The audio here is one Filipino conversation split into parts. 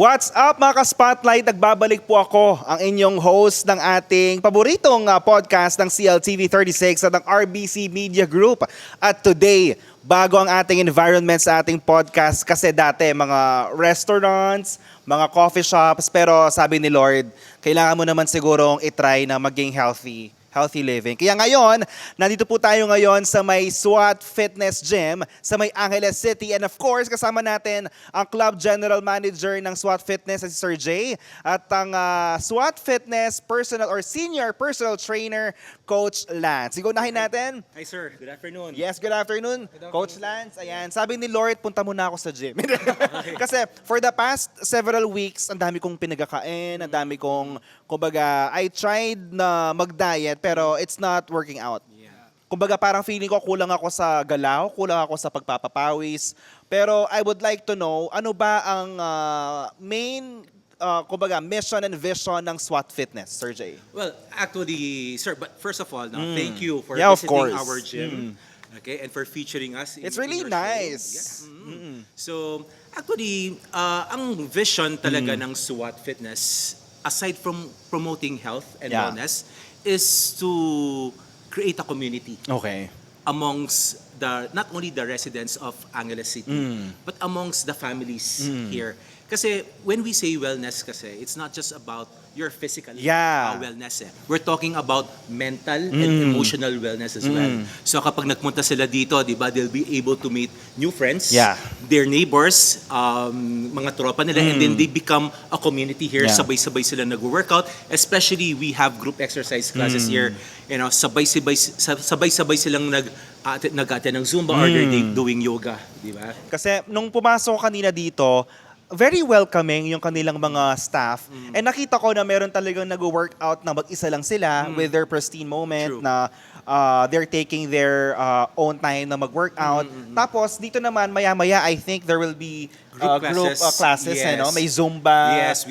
What's up mga ka-spotlight? Nagbabalik po ako, ang inyong host ng ating paboritong podcast ng CLTV 36 at ng RBC Media Group. At today, bago ang ating environment sa ating podcast kasi dati mga restaurants, mga coffee shops, pero sabi ni Lord, kailangan mo naman sigurong itry na maging healthy living. Kaya ngayon, nandito po tayo ngayon sa may SWAT Fitness Gym sa may Angeles City. And of course, kasama natin ang Club General Manager ng SWAT Fitness, si Sir Jay, at ang SWAT Fitness Personal or Senior Personal Trainer, Coach Lance. Sigunahin natin. Hi sir, good afternoon. Yes, good afternoon, Coach Lance. Ayan, sabi ni Lord, punta muna ako sa gym. Kasi for the past several weeks, ang dami kong pinagkakain, ang dami kong, kumbaga, I tried na mag-diet, pero it's not working out. Yeah. Kumbaga parang feeling ko kulang ako sa galaw, kulang ako sa pagpapapawis. Pero I would like to know, ano ba ang main kumbaga mission and vision ng SWAT Fitness, Sir Jay? Well, actually, sir, but first of all, thank you for Yeah, of visiting course. our gym. Okay, and for featuring us. It's in really your show. nice. Yeah. So, actually, ang vision talaga ng SWAT Fitness, aside from promoting health and Yeah. wellness, is to create a community Okay. amongst not only the residents of Angeles City, but amongst the families here. Kasi when we say wellness kasi, it's not just about your physical Yeah. wellness. We're talking about mental and emotional wellness as well. So kapag nagpunta sila dito, di ba, they'll be able to meet new friends, Yeah. their neighbors, mga tropa nila, and then they become a community here. Yeah. Sabay-sabay sila nag-workout. Especially, we have group exercise classes here. You know, sabay-sabay silang nag-attend ng Zumba or they're doing yoga, di ba? Kasi nung pumasok kanina dito, very welcoming yung kanilang mga staff. And nakita ko na meron talagang nag-workout na mag-isa lang sila with their pristine moment True. na they're taking their own time na mag-workout. Tapos dito naman, maya-maya, I think there will be group classes, Yes. ano? May Zumba. Yes,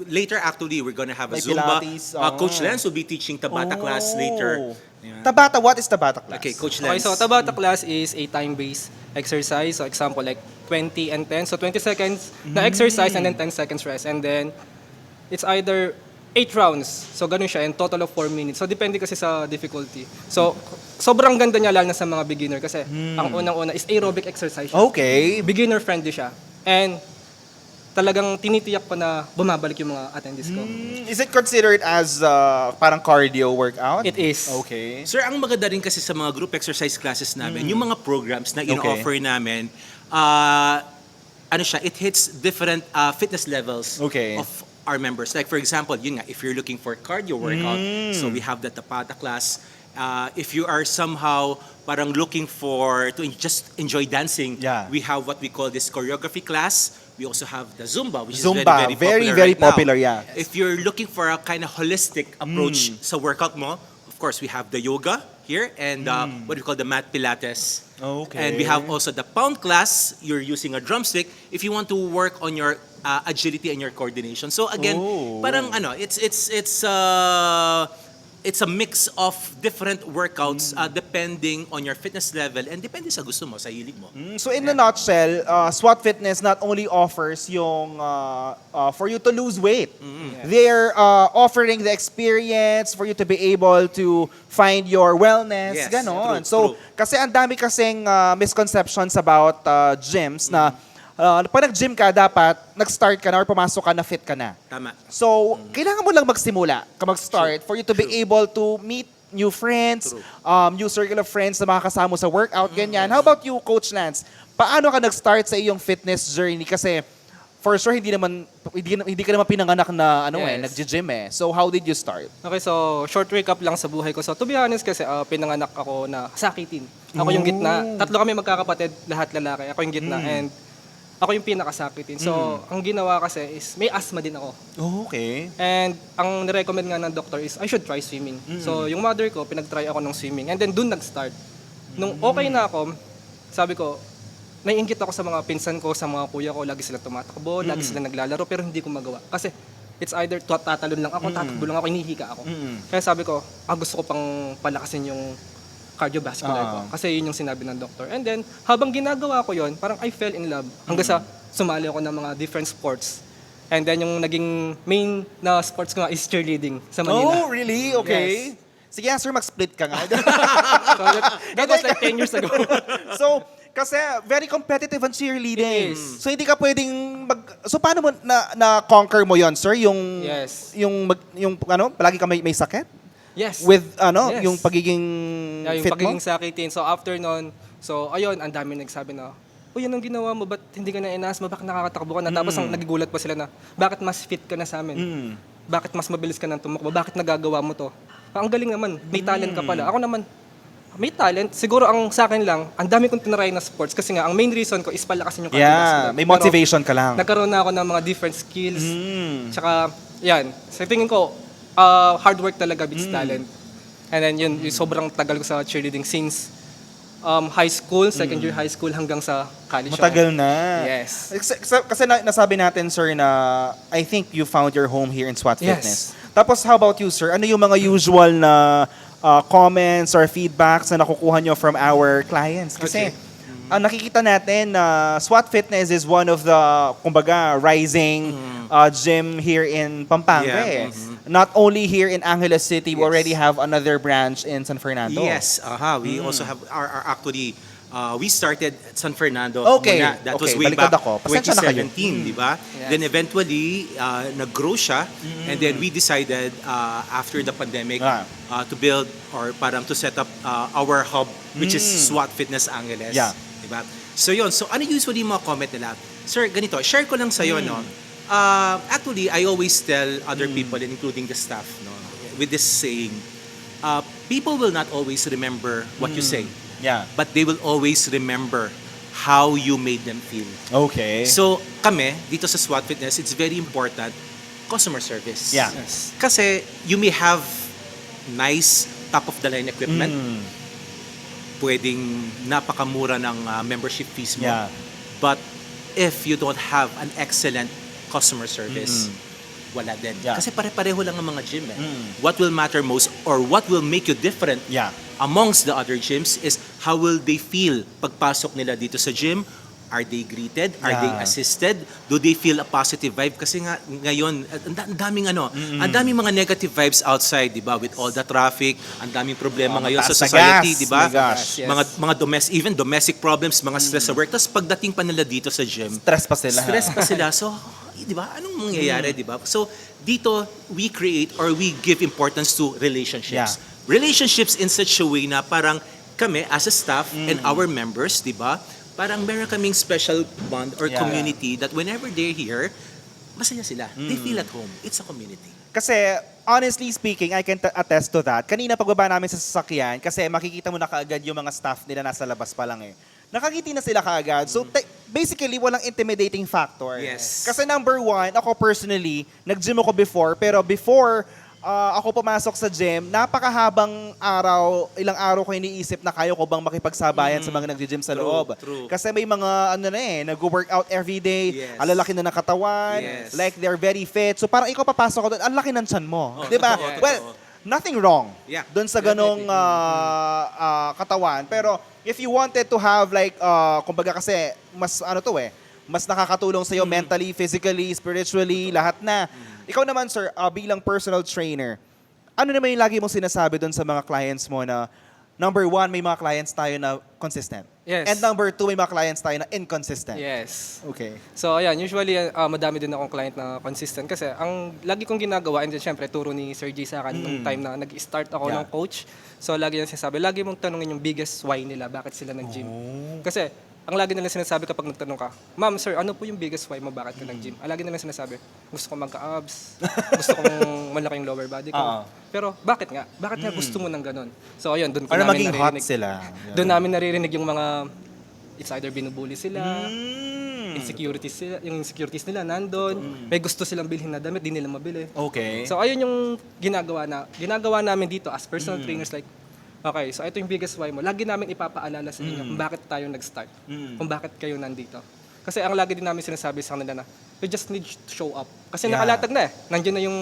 later actually we're gonna have a May Zumba. Pilates, Coach Lance will be teaching Tabata class later. Yeah. Tabata, what is Tabata class? Okay, Coach Okay, Lance. so Tabata class is a time-based exercise. So example like 20 and 10. So 20 seconds na exercise and then 10 seconds rest. And then it's either 8 rounds. So ganun siya and total of 4 minutes. So depende kasi sa difficulty. So sobrang ganda niya lalo na sa mga beginner kasi ang unang-una is aerobic exercise siya. Okay. Beginner friendly siya. And talagang tinitiyak ko na bumabalik yung mga attendees ko. Is it considered as parang cardio workout? It is. Okay. Sir, ang maganda rin kasi sa mga group exercise classes namin, yung mga programs na Okay. ino-offer namin, it hits different fitness levels Okay. of our members. Like for example, yun nga, if you're looking for cardio workout, so we have the Tabata class. If you are somehow parang looking to just enjoy dancing, Yeah. we have what we call this choreography class. We also have the Zumba, which Zumba, is very very popular right popular, now. yeah. If you're looking for a kind of holistic approach sa workout mo, of course, we have the yoga here and what we call the mat pilates. Okay. And we have also the pound class. You're using a drumstick if you want to work on your agility and your coordination. So again, Oh. parang it's a mix of different workouts depending on your fitness level and depende sa gusto mo, sa hilig mo. So in a nutshell, SWAT Fitness not only offers yung for you to lose weight. They're offering the experience for you to be able to find your wellness, Yes, ganon. true, So true. kasi ang dami kasing misconceptions about gyms na pag nag-gym ka, dapat nag-start ka na or pumasok ka na fit ka na. Tama. So, kailangan mo lang magsimula, mag-start for you to be able to meet new friends, new circle of friends na makakasama mo sa workout, ganyan. How about you, Coach Lance? Paano ka nag-start sa iyong fitness journey? Kasi, for sure, hindi ka naman pinanganak na Yes. nag-gym eh. So, how did you start? Okay, so short recap lang sa buhay ko. So to be honest kasi pinanganak ako na sakitin. Ako yung gitna. Tatlo kami magkakapatid, lahat lalaki. Ako yung gitna and ako yung pinakasakitin. So ang ginawa kasi is may asthma din ako. Oh, okay. And ang nirecommend nga ng doctor is I should try swimming. So yung mother ko, pinag-try ako ng swimming. And then dun nag-start. Nung okay na ako, sabi ko, naiinggit ako sa mga pinsan ko, sa mga kuya ko. Lagi sila tumatakbo, lagi sila naglalaro, pero hindi ko magawa. Kasi it's either tatalon lang ako, tatakbo lang ako, hinihika ako. Kaya sabi ko, gusto ko pang palakasin yung cardiovascular ko. Kasi yun yung sinabi ng doctor. And then, habang ginagawa ko yon, parang I fell in love. Hanggang sa sumali ako ng mga different sports. And then yung naging main na sports ko nga is cheerleading sa Manila. Oh, really? Okay. Sige, sir, mag-split ka nga. So that was like 10 years ago. So, kasi very competitive ang cheerleading. It is. So, hindi ka pwedeng So, paano mo na-conquer mo yon, sir? Yung, Yes. yung palagi ka may sakit? Yes. With, Yes. yung pagiging Yeah, yung fit pagiging mo? sakitin. So after nun, so ayun, ang dami nagsabi na, "Uy, yan ang ginawa mo, ba't hindi ka na inasma? Bakit nakakatakbo ka na?" Tapos ang nagigulat pa sila na, "Bakit mas fit ka na sa amin? Bakit mas mabilis ka nang tumakbo? Bakit nagagawa mo to? Ang galing naman, may talent ka pala." Ako naman, may talent. Siguro ang sa akin lang, ang dami kong tinry na sports kasi nga, ang main reason ko is palakasin yung Yeah, cardiovascular. may Pero motivation ka lang. nagkaroon na ako ng mga different skills. Tsaka, yan. Sa tingin ko, hard work talaga beats talent. And then yun, yung sobrang tagal ko sa cheerleading since high school, second year high school hanggang sa college. Matagal ako. na. Yes. Kasi nasabi natin, sir, na I think you found your home here in SWAT Yes. Fitness. Tapos, how about you, sir? Ano yung mga usual na comments or feedbacks na nakukuha nyo from our clients? Kasi, ang nakikita natin na SWAT Fitness is one of the, kumbaga, rising gym here in Pampanga. Yeah, eh. Not only here in Angeles City, we Yes. already have another branch in San Fernando. Yes, we also have our actually we started at San Fernando. Okay, Muna. That was okay. way Baliktad back ako. Pasensya na kayo. 2017, di ba? Yes. Then eventually nag-grow siya and then we decided after the pandemic to build or parang to set up our hub which is SWAT Fitness Angeles, Yeah. di ba? So yun, so ano usually yung mga comment nila? Sir, ganito, share ko lang sa'yo, no? Actually, I always tell other people, including the staff, no, with this saying, people will not always remember what you say, Yeah. but they will always remember how you made them feel. Okay. So, kami, dito sa SWAT Fitness, it's very important, customer service. Yeah. Yes. Kasi you may have nice, top-of-the-line equipment, pwedeng napakamura ng membership fees mo. Yeah. But if you don't have an excellent customer service, wala din. Yeah. Kasi pare-pareho lang ang mga gym. What will matter most or what will make you different Yeah. amongst the other gyms is how will they feel pagpasok nila dito sa gym? Are they greeted? Are they Yeah. assisted? Do they feel a positive vibe? Kasi nga ngayon, ang daming ang daming mga negative vibes outside, 'di ba? With all the traffic, ang daming problema ngayon sa mataas na society, gas. 'di ba? My gosh. Yes. Mga even domestic problems, mga stress sa work. Tapos pagdating pa nila dito sa gym, Stress pa sila. stress pa sila. So, di ba? Anong mangyayari, di ba? So, dito, we create or we give importance to relationships. Yeah. Relationships in such a way na parang kami as a staff and our members, di ba? Parang meron kaming special bond or Yeah. community that whenever they're here, masaya sila. They feel at home. It's a community. Kasi, honestly speaking, I can attest to that. Kanina pagbaba namin sa sasakyan, kasi makikita mo na kaagad yung mga staff nila nasa labas pa lang eh. Nakakiti na sila kaagad. So, basically, walang intimidating factor. Yes. Kasi number one, ako personally, nag-gym ako before, pero before ako pumasok sa gym, napakahabang ilang araw ko iniisip na kaya ko bang makipagsabayan sa mga nag-gym sa True, loob. true. Kasi may mga, nag-workout every day, Yes. alalaki na ng katawan, Yes. like they're very fit. So parang ikaw papasok ko doon, ang laki ng tiyan mo. Di ba? totoo, Well, totoo. nothing wrong Yeah. doon sa ganong katawan. Pero if you wanted to have like, kumbaga kasi, mas nakakatulong sa'yo mentally, physically, spiritually, lahat na. Ikaw naman, sir, bilang personal trainer, ano naman yung lagi mong sinasabi doon sa mga clients mo na, number one, may mga clients tayo na consistent. Yes. And number two, may mga clients tayo na inconsistent. Yes. Okay. So ayan, usually madami din akong client na consistent kasi ang lagi kong ginagawa, and then syempre turo ni Sir J sa akin nung time na nag-start ako Yeah. ng coach. So lagi niya sinasabi, lagi mong tanungin yung biggest why nila, bakit sila nag-gym. Kasi ang lagi nila sinasabi kapag nagtanong ka, "Ma'am, sir, ano po yung biggest why mo bakit ka nag-gym?" Ang lagi nila sinasabi, "Gusto ko magka-abs, gusto kong malaking lower body ko." Oo. Pero bakit nga? Bakit nga gusto mo ng ganun? So ayun, doon ko Para namin maging hot naririnig. sila. Doon namin naririnig yung mga it's either binubuli sila, Mm. insecurities nila nandun, may gusto silang bilhin na damit, di nila mabili. Okay. So ayun yung ginagawa namin dito as personal trainers, like, okay, so ito yung biggest why mo. Lagi namin ipapaalala sa inyo kung bakit tayo nag-start, kung bakit kayo nandito. Kasi ang lagi din namin sinasabi sa kanila na, you just need to show up. Kasi Yeah. nakalatag na eh. Nandiyan na yung,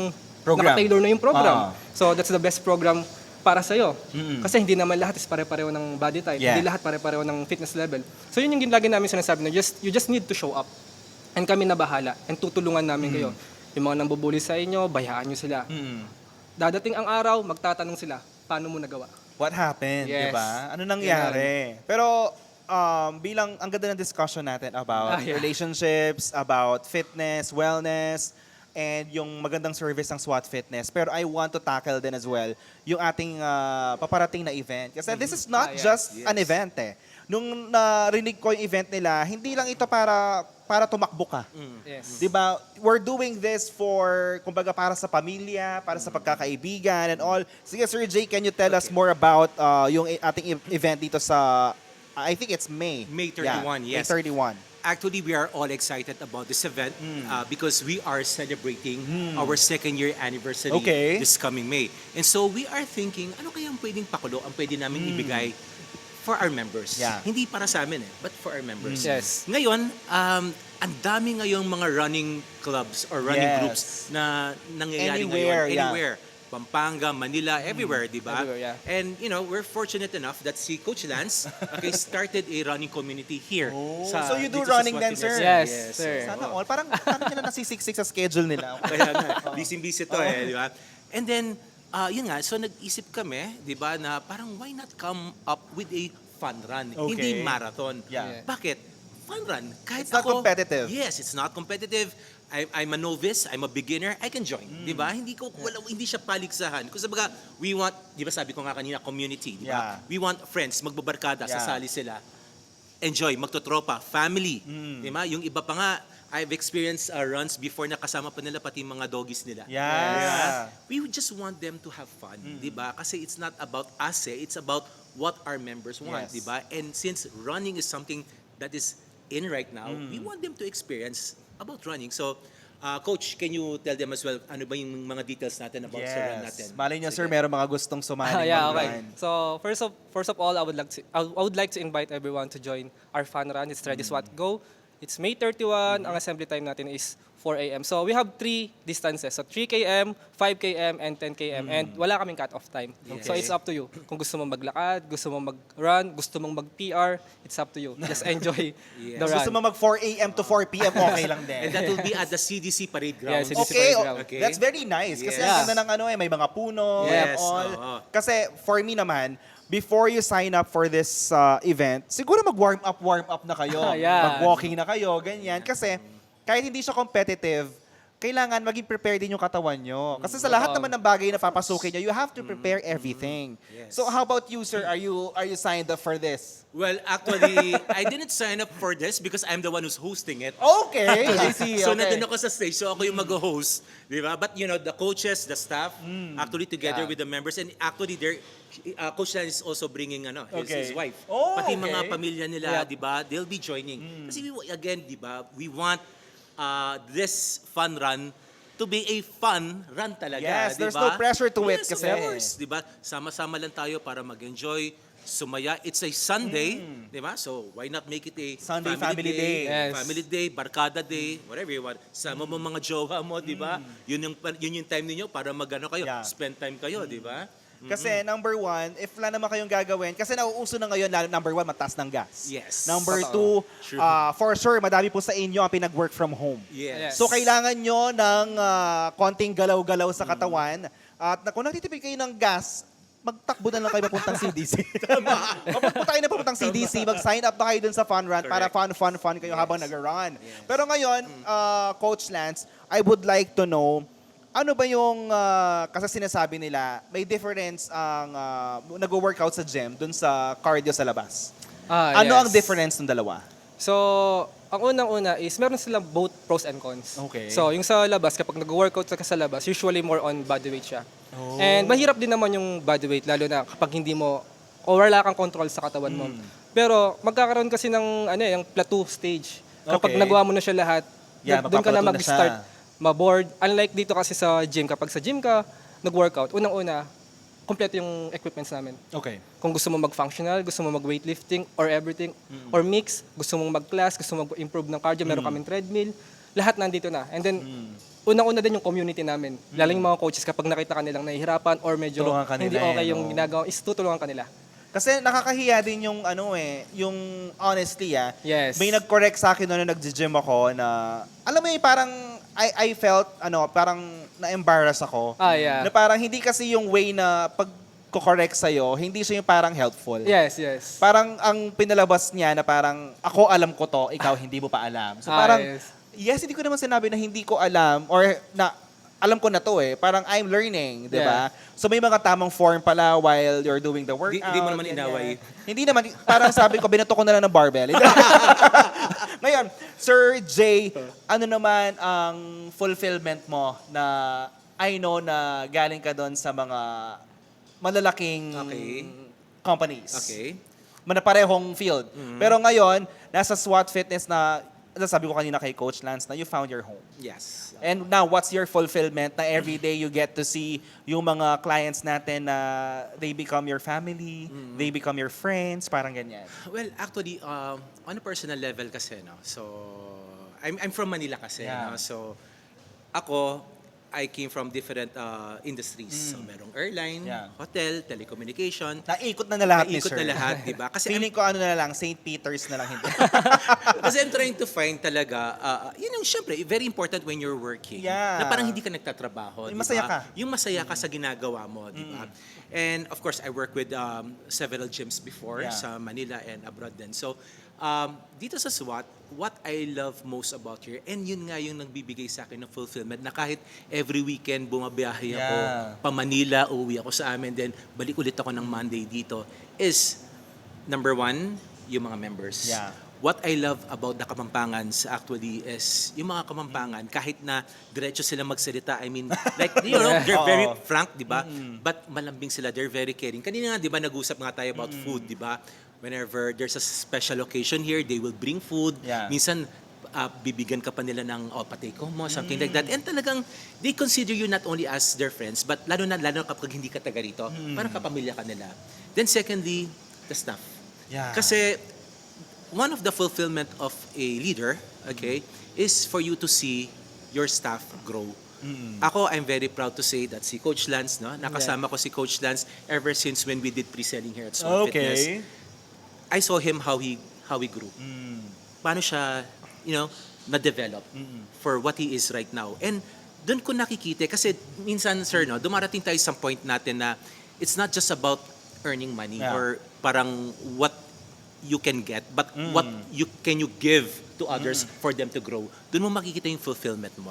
Program. naka-tailor na yung program. Ah. So that's the best program para sa'yo. Kasi hindi naman lahat is pare-pareho ng body type. Yeah. Hindi lahat pare-pareho ng fitness level. So yun yung lagi namin sinasabi na you just need to show up. And kami na bahala. And tutulungan namin kayo. Yung mga nambubuli sa inyo, bayaan nyo sila. Dadating ang araw, magtatanong sila, paano mo nagawa? What happened, Yes. di ba? Ano nangyari? Pero bilang ang ganda ng discussion natin about Yeah. relationships, about fitness, wellness, and yung magandang service ng SWAT Fitness. Pero I want to tackle din as well yung ating paparating na event. Kasi this is not Yes. just an event eh. Nung narinig ko yung event nila, hindi lang ito para tumakbo ka. Yes. Di ba? We're doing this for, kumbaga, para sa pamilya, para sa pagkakaibigan and all. Sige, Sir Jay, can you tell us more about yung ating event dito sa, I think it's May. May 31, Yeah, yes. May 31. Actually, we are all excited about this event because we are celebrating our second-year anniversary Okay. this coming May. And so we are thinking, ano kaya ang pwedeng pakulo, ang pwede namin ibigay for our members. Yeah. Hindi para sa amin but for our members. Yes. Ngayon, ang dami ngayong mga running clubs or running Yes. groups na nangyayari Anywhere, ngayon. yeah. Anywhere. Pampanga, Manila, everywhere, di ba? Everywhere, yeah. And, we're fortunate enough that si Coach Lance started a running community here. So you do dito sa running SWAT then, sir? Fitness. Yes, sir. Sana all. Parang nila nasisiksik sa schedule nila. Kaya nga, busy-busy to di ba? And then, yun nga, so nag-isip kami, di ba, na parang why not come up with a fun run, Okay. hindi marathon. Yeah. Bakit? Fun run. Kahit It's not ako, competitive. Yes, it's not competitive. I'm a novice, I'm a beginner, I can join, di ba? Hindi siya paligsahan. Kasi baga, we want, di ba sabi ko nga kanina, community, di ba? Yeah. We want friends, magbabarkada, Yeah. sasali sila. Enjoy, magtotropa, family. Di ba? Yung iba pa nga, I've experienced runs before na kasama pa nila pati mga doggies nila. Yeah. We would just want them to have fun, di ba? Kasi it's not about us, it's about what our members want, Yes. di ba? And since running is something that is in right now, we want them to experience about running. So, Coach, can you tell them as well, ano ba yung mga details natin about sa run natin? Yes. Malay niyo, sir, meron mga gustong sumali Yeah, mag-run. okay. So first of all, I would like to invite everyone to join our fun run. It's Ready SWAT Go. It's May 31. Ang assembly time natin is 4 a.m. So we have 3 distances. So 3 km, 5 km, and 10 km. And wala kaming cut-off time. So it's up to you. Kung gusto mong maglakad, gusto mong mag-run, gusto mong mag-PR, it's up to you. Just enjoy the run. Gusto mo mag 4 a.m. to 4 p.m. okay lang din. And that will be at the CDC Parade Grounds. CDC Okay, Parade Ground. Okay. That's very nice. Kasi Yes. ang ganda ng may mga puno and Yes, all. oo. Kasi for me naman, before you sign up for this event, siguro mag-warm up na kayo. Yeah. Mag-walking na kayo, ganyan. Kasi kahit hindi siya competitive, kailangan maging prepared din yung katawan nyo. Kasi sa lahat naman ng bagay na papasukin nyo, you have to prepare everything. Yes. So how about you, sir? Are you signed up for this? Well, actually, I didn't sign up for this because I'm the one who's hosting it. Okay, I see. So Okay. nandun ako sa stage, so ako yung mag-host, di ba? But the coaches, the staff, actually together Yeah. with the members, and actually Coach Lan is also bringing Okay. his wife. Oh, Pati okay. mga pamilya nila, Yeah. di ba? They'll be joining. Kasi again, di ba? We want this fun run to be a fun run talaga, Yes, di there's ba? no pressure to it Yes, kasi. of course, di ba? Sama-sama lang tayo para mag-enjoy, sumaya. It's a Sunday, di ba? So, why not make it a Sunday family day. Yes. Family day, barkada day, whatever you want. Sama mo mga jowa mo, di ba? Yun yung time niyo para magano kayo, Yeah. spend time kayo, di ba? Kasi number 1, if wala naman kayong gagawin, kasi nauuso na ngayon, number 1, mataas ng gas. Yes. Number 2, True. for sure, madami po sa inyo ang pinag-work from home. Yes. So kailangan nyo ng konting galaw-galaw sa katawan. At kung nagtitipid kayo ng gas, magtakbo na lang kayo papuntang CDC. Mapunta tayo na papuntang CDC, mag-sign up na kayo dun sa fun run para fun kayo habang nag-run. Pero ngayon, Coach Lance, I would like to know, ano ba yung, kasi sinasabi nila, may difference ang nag-workout sa gym dun sa cardio sa labas. Ano ang Yes. difference ng dalawa? So, ang unang-una is meron silang both pros and cons. Okay. So, yung sa labas, kapag nag-workout ka sa labas, usually more on body weight siya. And mahirap din naman yung body weight, lalo na kapag hindi mo, o wala kang control sa katawan mo. Pero magkakaroon kasi ng yung plateau stage. Kapag Okay. nagawa mo na siya lahat, Yeah, doon ka na magpaplateau na mag-start siya. ma-board. Unlike dito kasi sa gym, kapag sa gym ka, nag-workout, unang-una, kompleto yung equipments namin. Okay. Kung gusto mo mag-functional, gusto mo mag-weightlifting or everything, or mix, gusto mong mag-class, gusto mo mag-improve ng cardio, meron kaming treadmill, lahat nandito na. And then, unang-una din yung community namin. Lalo yung mga coaches kapag nakita kanilang nahihirapan or medyo Tulungan ka hindi nila, okay eh, yung no? ginagawa, is tutulungan kanila. Kasi nakakahiya din yung yung honestly Yes. may nag-correct sa akin noon na nag-gym ako na alam mo parang I felt parang na-embarrass ako. Yeah. Na parang hindi kasi yung way na pag-correct sa'yo, hindi siya yung parang helpful. Yes, yes. Parang ang pinalabas niya na parang ako alam ko to, ikaw hindi mo pa alam. So parang yes, hindi ko naman sinabi na hindi ko alam or na alam ko na to Parang I'm learning, di ba? So may mga tamang form pala while you're doing the workout. Di mo naman ganyan. inaway. Hindi naman. Parang sabi ko, binato ko na lang ng barbell. Ngayon, Sir Jay, ano naman ang fulfillment mo na I know na galing ka doon sa mga malalaking Okay. companies. Okay. Manaparehong field. Pero ngayon, nasa SWAT Fitness na, sabi ko kanina kay Coach Lance, na you found your home. Yes. And now, what's your fulfillment na every day you get to see yung mga clients natin na they become your family, they become your friends, parang ganyan. Well, actually, on a personal level kasi, no? So, I'm from Manila kasi, Yeah. no? So, ako, I came from different industries. So, merong airline, Yeah. hotel, telecommunication. Naikot na lahat ni Naikot Sir. na lahat, di ba? Kasi Feeling ko na lang, St. Peter's na lang hindi. Kasi I'm trying to find talaga, yun yung syempre, very important when you're working. Yeah. Na parang hindi ka nagtatrabaho. Yung di masaya ba? ka. Yung masaya ka sa ginagawa mo, di ba? And of course, I work with several gyms before Yeah. sa Manila and abroad din. So, dito sa SWAT, what I love most about here, and yun nga yung nagbibigay sa akin ng fulfillment, na kahit every weekend bumabiyahe ako Yeah. pa Manila, uuwi ako sa amin, then balik ulit ako ng Monday dito, is number one, yung mga members. Yeah. What I love about the Kamampangans actually is yung mga Kamampangan, kahit na diretso sila magsalita, I mean, like, you know, they're very Oo. frank, di ba? But malambing sila, they're very caring. Kanina nga, di ba, nag-usap nga tayo about food, di ba? Whenever there's a special occasion here, they will bring food. Yeah. Minsan, bibigyan ka pa nila ng patay ko mo, something like that. And talagang, they consider you not only as their friends, but lalo na kapag hindi ka taga rito, parang kapamilya ka nila. Then secondly, the staff. Yeah. Kasi, one of the fulfillment of a leader, okay, is for you to see your staff grow. Ako, I'm very proud to say that si Coach Lance, no, nakasama ko si Coach Lance ever since when we did pre-selling here at SWAT Fitness. I saw him how he grew. Paano siya, na-develop for what he is right now. And doon ko nakikita, kasi minsan, sir, no, dumarating tayo sa point natin na it's not just about earning money Yeah. or parang what you can get, but what you give to others for them to grow. Doon mo makikita yung fulfillment mo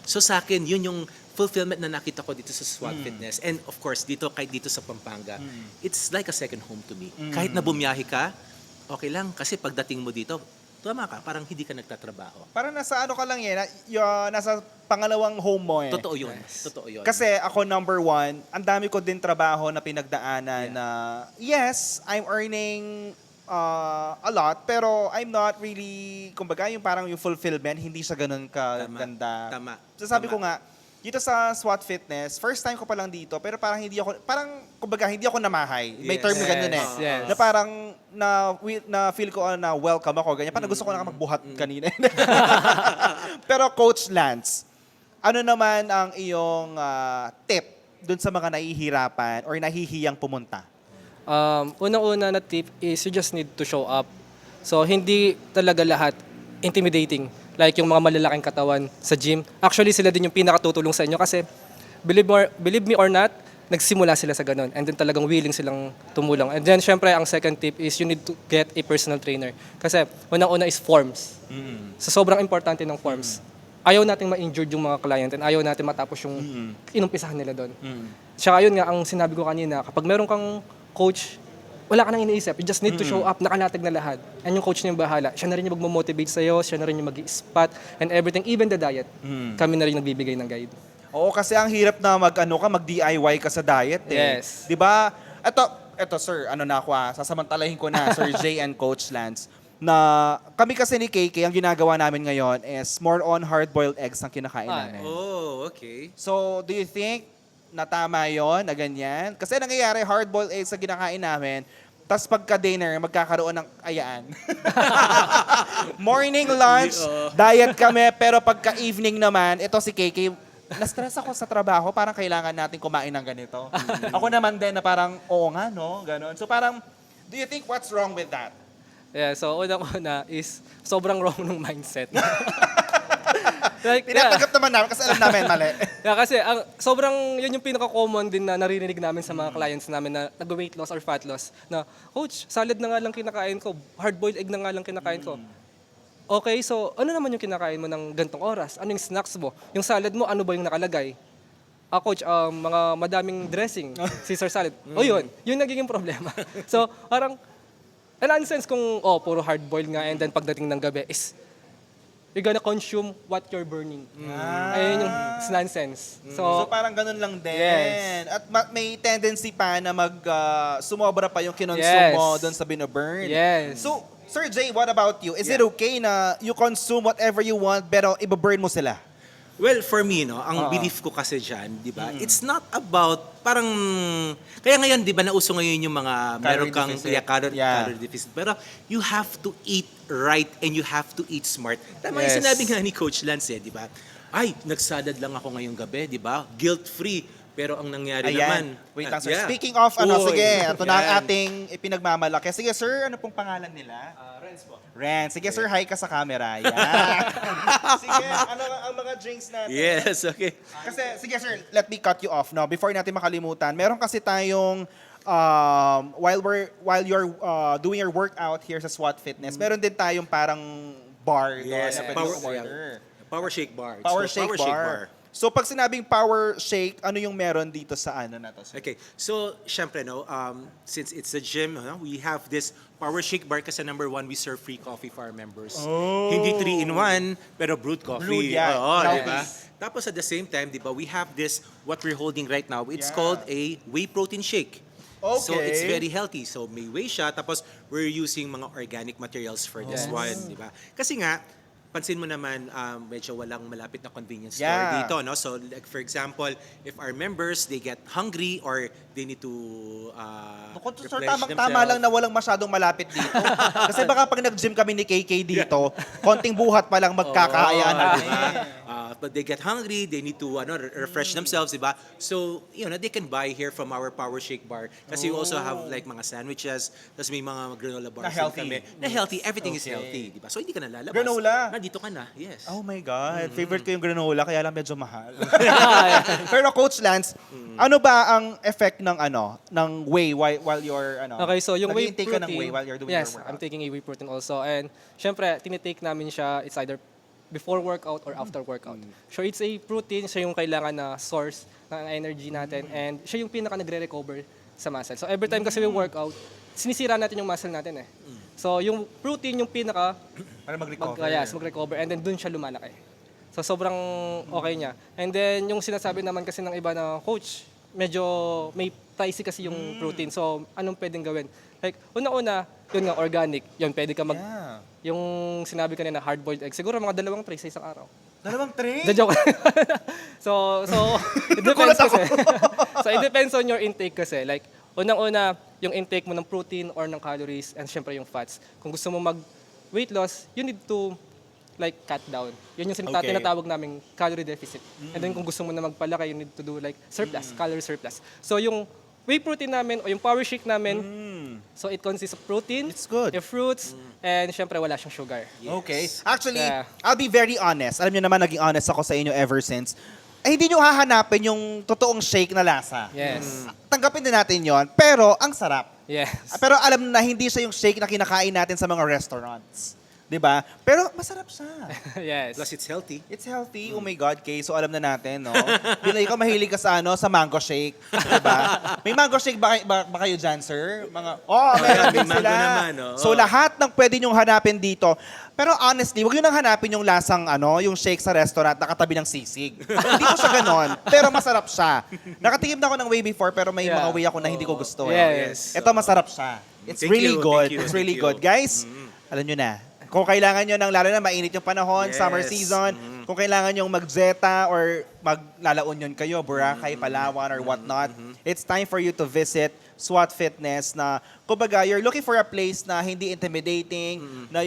So sa akin, yun yung fulfillment na nakita ko dito sa SWAT Fitness. And of course, kahit dito sa Pampanga, it's like a second home to me. Kahit na bumiyahe ka, okay lang. Kasi pagdating mo dito, tama ka, parang hindi ka nagtatrabaho. Parang nasa ka lang nasa pangalawang home mo Totoo yun. Totoo yun. Kasi ako, number one, ang dami ko din trabaho na pinagdaanan na, yes, I'm earning a lot, pero I'm not really, kumbaga, yung parang yung fulfillment, hindi siya ganun kaganda. Tama. So sabi ko nga, dito sa SWAT Fitness, first time ko pa lang dito, pero parang kumbaga, hindi ako namahay. May Yes. term na ganyan Yes. Na parang, na feel ko na welcome ako, ganyan. Parang gusto ko na magbuhat kanina. Pero Coach Lance, ano naman ang iyong tip dun sa mga nahihirapan or nahihiyang pumunta? Unang-una na tip is you just need to show up. So, hindi talaga lahat intimidating. Like yung mga malalaking katawan sa gym. Actually, sila din yung pinakatutulong sa inyo kasi believe me or not, nagsimula sila sa ganun. And then talagang willing silang tumulong. And then, syempre, ang second tip is you need to get a personal trainer. Kasi, unang-una is forms. So, sobrang importante ng forms. Ayaw nating ma-injured yung mga client and ayaw natin matapos yung inumpisahan nila doon. Tsaka yun nga, ang sinabi ko kanina, kapag meron kang coach, wala ka nang iniisip. You just need to show up, nakalatag na lahat. And yung coach niya yung bahala. Siya na rin yung magmo-motivate sa'yo, siya na rin yung mag-i-spot and everything, even the diet. Kami na rin nagbibigay ng guide. Oo, kasi ang hirap na mag-DIY ka sa diet Yes. 'Di ba? Eto sir, sasamantalahin ko na Sir Jay and Coach Lance na kami kasi ni KK, ang ginagawa namin ngayon is more on hard-boiled eggs ang kinakain namin. Oh, okay. So, do you think na tama yun, na ganyan? Kasi nangyayari, hard-boiled eggs ang kinakain namin, tapos pagka-dinner, magkakaroon ng ayaan. Morning lunch, diet kami, pero pagka-evening naman, ito si KK, na-stress ako sa trabaho, parang kailangan natin kumain ng ganito. Ako naman din na parang, oo nga, no? Ganon. So parang, Do you think what's wrong with that? Yeah, so una is sobrang wrong ng mindset. Like, Tinatanggap naman namin kasi alam namin mali. Yeah, kasi sobrang yun yung pinaka-common din na naririnig namin sa mga clients namin na nag-weight loss or fat loss na, Coach, salad na nga lang kinakain ko, hard-boiled egg na nga lang kinakain ko. Okay, so ano naman yung kinakain mo ng gantong oras? Ano yung snacks mo? Yung salad mo, ano ba yung nakalagay? Coach, mga madaming dressing, Caesar salad. O yun nagiging problema. So parang, nonsense kung, puro hard-boiled nga and then pagdating ng gabi is, you're gonna consume what you're burning. Ayun yung nonsense. So parang ganun lang din. Yes. At may tendency pa na sumobra pa yung kinonsume Yes. mo doon sa binaburn. Yes. So, Sir Jay, what about you? Is it okay na you consume whatever you want pero ibaburn mo sila? Well, for me, no, ang belief ko kasi dyan, di ba, it's not about, parang, kaya ngayon, di ba, nauso ngayon yung mga, meron kang calorie deficit. Pero you have to eat right and you have to eat smart. Tama yung Yes. sinabi nga ni Coach Lance, di ba? Ay, nagsalad lang ako ngayong gabi, di ba? Guilt-free. Pero ang nangyari naman... Wait lang, sir. yeah. Speaking of, Uy, sige, ito na ang yan. ating ipinagmamalaki. Sige, sir, ano pong pangalan nila? Renz po. Ren. Sige, sir, hi ka sa camera. Yan. Sige, ano ang mga drinks natin? Yes, okay. Kasi, sige, sir, let me cut you off, no? Before natin makalimutan, meron kasi tayong, while you're doing your workout here sa SWAT Fitness, meron din tayong parang bar, Yes, no? Na pwede mong order. Power shake bar. It's Power called shake bar. So, pag sinabing power shake, ano yung meron dito sa ano na to, sir? Okay, so syempre no, since it's a gym, we have this power shake bar kasi number one, we serve free coffee for our members. Hindi 3-in-1, pero brewed coffee. Brewed, yeah. Oo, Healthy. diba? Tapos at the same time, di ba, we have this, what we're holding right now, it's Yeah. called a whey protein shake. So Okay. it's very healthy. So may whey siya, tapos we're using mga organic materials for this Yes. one, di ba? Kasi nga, pansin mo naman, medyo walang malapit na convenience store Yeah. dito, no? So, like, for example, if our members, they get hungry or they need to Naku, sir, replenish tama lang na walang masyadong malapit dito. Kasi baka pag nag-gym kami ni KK dito, konting buhat pa lang magkakaayaan na din. But they get hungry, they need to refresh themselves, diba? So, they can buy here from our Power Shake Bar. Kasi we also have like mga sandwiches, tapos may mga granola bars Na healthy. din kami. Na healthy, everything is Okay. healthy, diba? So, hindi ka na lalabas. Granola? Nandito ka na, yes. Oh my God. Favorite ko yung granola, kaya lang medyo mahal. Pero Coach Lance, ano ba ang effect ng whey while you're, Okay, so yung whey nag-intake ka protein, ng whey while you're doing yes, your workout? I'm taking a whey protein also. And syempre, tinitake namin siya, it's either before workout or after workout. So it's a protein, siya yung kailangan na source ng energy natin and siya yung pinaka nagre-recover sa muscle. So every time kasi we workout, sinisira natin yung muscle natin eh. So yung protein yung pinaka Para mag-recover. mag-recover and then dun siya lumalaki. So sobrang okay niya. And then yung sinasabi naman kasi ng iba na coach, medyo may pricey kasi yung protein. So anong pwedeng gawin? Like una-una, yun nga organic. Yun pwede ka Yeah. yung sinabi kanina hard-boiled egg. Siguro mga 2 tray sa isang araw. 2 tray? The joke. so it depends kasi. So it depends on your intake kasi. Like unang-una, yung intake mo ng protein or ng calories and syempre yung fats. Kung gusto mo mag weight loss, you need to like cut down. Yun yung Okay. tinatawag naming calorie deficit. And then kung gusto mo na magpalaki, you need to do like surplus, calorie surplus. So yung whey protein namin o yung power shake namin, so it consists of protein, It's good. fruits, and syempre wala siyang sugar. Okay. Actually, Yeah. I'll be very honest. Alam niyo naman, naging honest ako sa inyo ever since. Hindi niyo hahanapin yung totoong shake na lasa. Yes. Tanggapin din natin yon, pero ang sarap. Yes. Pero alam na hindi siya yung shake na kinakain natin sa mga restaurants. 'Di ba? Pero masarap siya. Yes. Plus, it's healthy. It's healthy. Oh my God, Kay. So alam na natin, no? Bila ikaw mahilig ka sa sa mango shake, 'di ba? May mango shake ba kayo dyan, sir? Meron din May mango sila. naman, oh. So lahat ng pwede niyong hanapin dito. Pero honestly, huwag niyo nang hanapin yung lasang yung shake sa restaurant na katabi ng sisig. Hindi ko siya ganon, pero masarap siya. Nakatikim na ako ng whey before, pero may Yeah. mga whey ako na hindi ko gusto. Yes. Ito masarap siya. It's Thank really you, good. thank you, It's really thank you. good. Guys, alam nyo na, kung kailangan nyo ng lalo na mainit yung panahon, Yes. summer season, Kung kailangan yung mag-Zeta or maglala Union kayo, Boracay, Palawan, or whatnot, it's time for you to visit SWAT Fitness na, kumbaga, you're looking for a place na hindi intimidating, na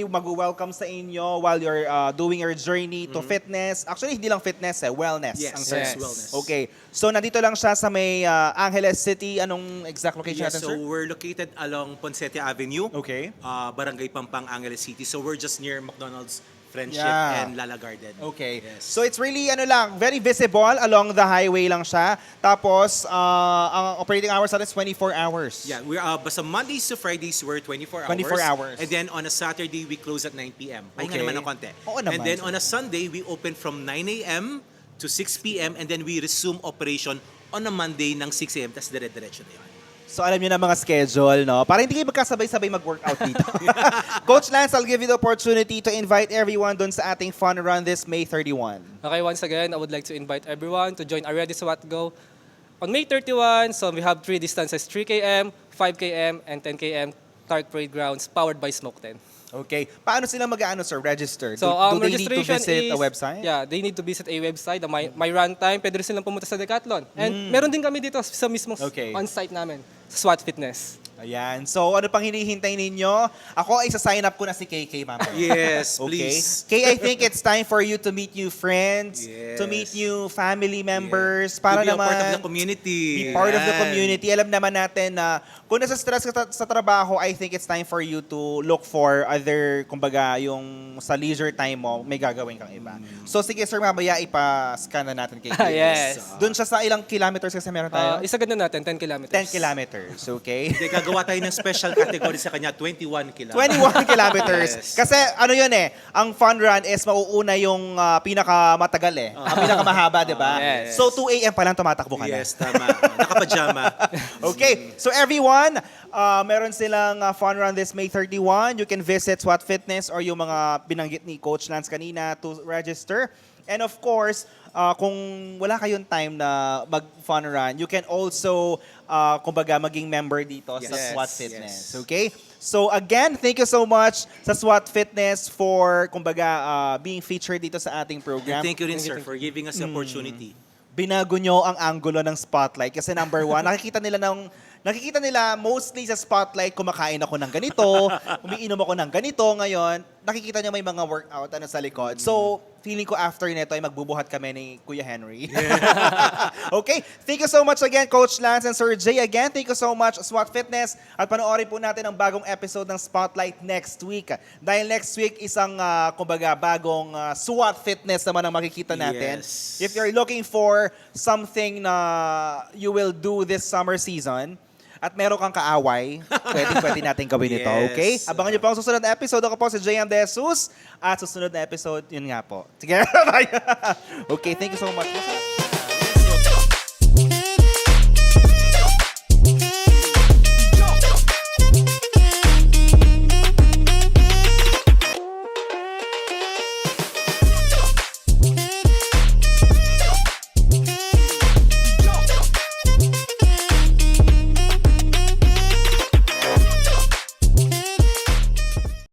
mag-welcome sa inyo while you're doing your journey to fitness. Actually, hindi lang fitness wellness Yes, ang term. yes. Wellness. Okay. So, nandito lang siya sa may Angeles City. Anong exact location Yes, natin, so sir? we're located along Poncete Avenue, Okay. Barangay Pampang, Angeles City. So we're just near McDonald's, Friendship, Yeah. and Lala Garden. Okay. Yes. So it's really very visible along the highway lang siya. Tapos ang operating hours natin is 24 hours. Yeah, we're basta Mondays to Fridays we're 24 hours. 24 hours. And then on a Saturday we close at 9 p.m. Pahinga Okay. naman ng konti. Oo naman. And then on a Sunday we open from 9 a.m. to 6 p.m. and then we resume operation on a Monday ng 6 a.m. Tas dire-diretso na yun. So alam niyo na mga schedule, no? Para hindi kayo magkasabay-sabay mag-workout dito. Coach Lance, I'll give you the opportunity to invite everyone dun sa ating fun run this May 31. Okay, once again, I would like to invite everyone to join our Ready SWAT Go on May 31. So we have 3 distances, 3 km, 5 km, and 10 km Tark Parade Grounds powered by Smoke 10. Okay. Paano sila sir, register? So, do they need to registration visit a is- website? Yeah, they need to visit a website, my run time. Pwede rin silang pumunta sa Decathlon. And meron din kami dito sa mismong Okay. on-site namin, sa SWAT Fitness. Ayan. So ano pang hinihintay ninyo? Ako ay sa-sign up ko na si KK, mama. Yes, Okay. please. Kay, I think it's time for you to meet new friends, Yes. to meet new family members, para to be naman a part of the community. be part of the Yan. community. Alam naman natin na kung nasa stress ka sa trabaho, I think it's time for you to look for other, kumbaga, yung sa leisure time mo, may gagawin kang iba. So sige sir, mamaya ipa-scan na natin kay KK. Yes. Doon siya sa ilang kilometers kasi meron tayo? Isagad na natin, 10 kilometers. 10 kilometers, okay? Hindi, gagawa tayo ng special category sa kanya, 21 kilometers. 21 kilometers. Yes. Kasi ano yun ang fun run is mauuna yung pinakamatagal ang pinakamahaba, di ba? Yes. So 2 a.m. pa lang tumatakbo ka na. Yes, tama. Nakapajama. Okay, so everyone, meron silang fun run this May 31. You can visit SWAT Fitness or yung mga binanggit ni Coach Lance kanina to register. And of course, kung wala kayong time na mag-fun run, you can also, kumbaga, maging member dito sa Yes, SWAT Fitness. yes. Okay? So again, thank you so much sa SWAT Fitness for, kumbaga, being featured dito sa ating program. Thank you rin, sir, for giving us the opportunity. Binago nyo ang angulo ng spotlight kasi number one, nakikita nila mostly sa spotlight, kumakain ako ng ganito, umiinom ako ng ganito. Ngayon, nakikita nyo may mga workout sa likod. So, feeling ko after nito ay magbubuhat kami ni Kuya Henry. Okay, thank you so much again, Coach Lance and Sir Jay. Again, thank you so much, SWAT Fitness. At panoorin po natin ang bagong episode ng Spotlight next week. Dahil next week, isang, kumbaga, bagong SWAT Fitness naman ang makikita natin. Yes. If you're looking for something na you will do this summer season, at meron kang kaaway, pwede natin gawin ito, Yes. okay? Abangan niyo po ang susunod na episode. Ako po si JM De Jesus. At susunod na episode, yun nga po. Sige, bye! Okay, thank you so much.